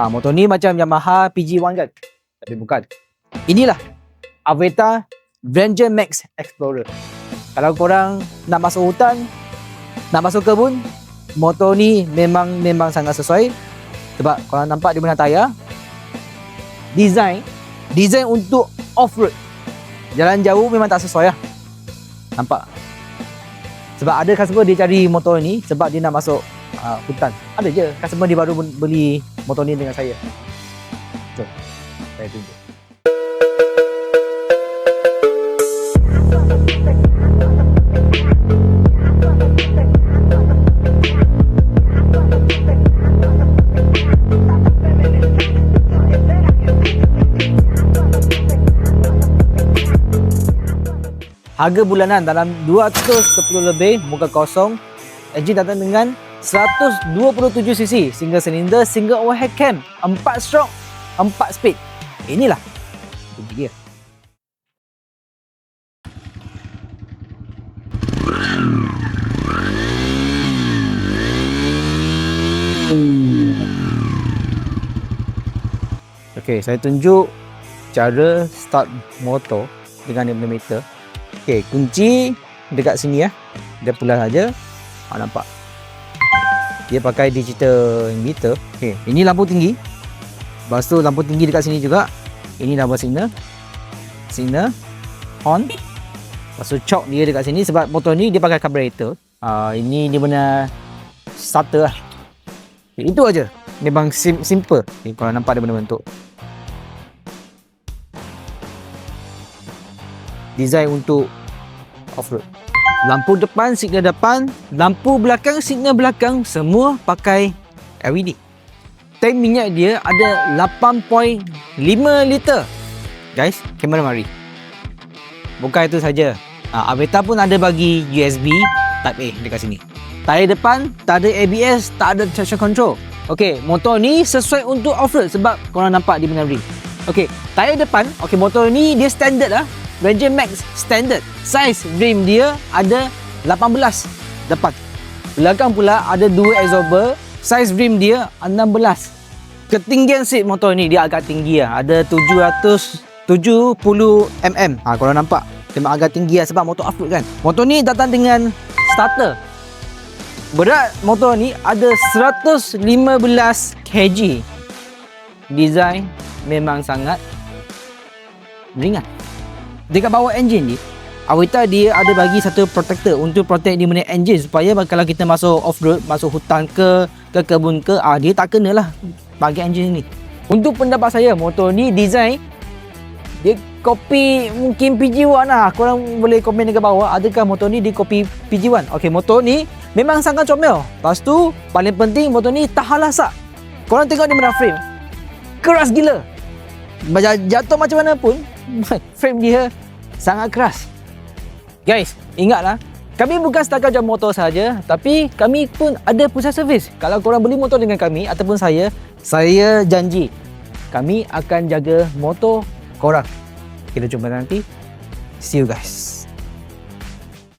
Motor ni macam Yamaha PG1 kan? Tapi bukan. Inilah Avreta Ranger Max Explorer. Kalau korang nak masuk hutan, nak masuk kebun, motor ni memang sangat sesuai. Sebab korang nampak dia punya tayar design untuk off-road. Jalan jauh memang tak sesuai lah. Nampak? Sebab ada customer dia cari motor ni sebab dia nak masuk hutan. Ada je customer dia baru beli motor ni dengan saya. Jom, saya tunjuk. Harga bulanan dalam 210 lebih, muka kosong. Enjin datang dengan 127cc, single cylinder, single overhead cam, 4 stroke, 4 speed. Inilah bunyi dia. Okey, saya tunjuk cara start motor dengan dia punya meter. Okey, kunci dekat sini ya. Dia pulas saja. Nampak. Dia pakai digital meter. Okey, ini lampu tinggi. Lepas tu lampu tinggi dekat sini juga. Ini lampu signal. Signal on. Lepas tu choke dia dekat sini sebab motor ni dia pakai carburetor. Ini dia punya starter lah. Okay, itu aja. Memang simple. Okay, kalau nampak dia bentuk. Design untuk off-road. Lampu depan, signal depan, lampu belakang, signal belakang, semua pakai LED. Tank minyak dia ada 8.5 liter. Guys, kamera mari. Bukan itu saja. Avreta pun ada bagi USB Type A dekat sini. Tayar depan tak ada ABS, tak ada traction control. Okey, motor ni sesuai untuk off-road sebab korang nampak dia punya rim. Okey, tayar depan, okey motor ni dia standard lah. Ranger Max standard. Saiz rim dia ada 18 depan. Belakang pula ada 2 exhauster. Saiz rim dia 16. Ketinggian seat motor ni dia agak tinggi lah. Ada 770 mm. Korang nampak memang agak tinggi lah sebab motor off-road kan. Motor ni datang dengan starter. Berat motor ni ada 115 kg. Design memang sangat ringan. Dekat bawah enjin ni, Avreta dia ada bagi satu protector untuk protect dia punya enjin supaya kalau kita masuk off-road, masuk hutan ke kebun ke, dia tak kenalah bahagian enjin ni. Untuk pendapat saya, motor ni design dia copy mungkin PG1 lah. Korang boleh komen dekat bawah, adakah motor ni dia copy PG1? Okey, motor ni memang sangat comel. Lepas tu, paling penting motor ni tahan lasak. Korang tengok dia punya frame. Keras gila. Jatuh macam mana pun, frame dia sangat keras. Guys, ingatlah, kami bukan setakat jual motor saja, tapi kami pun ada pusat servis. Kalau korang beli motor dengan kami ataupun saya janji kami akan jaga motor korang. Kita jumpa nanti. See you guys.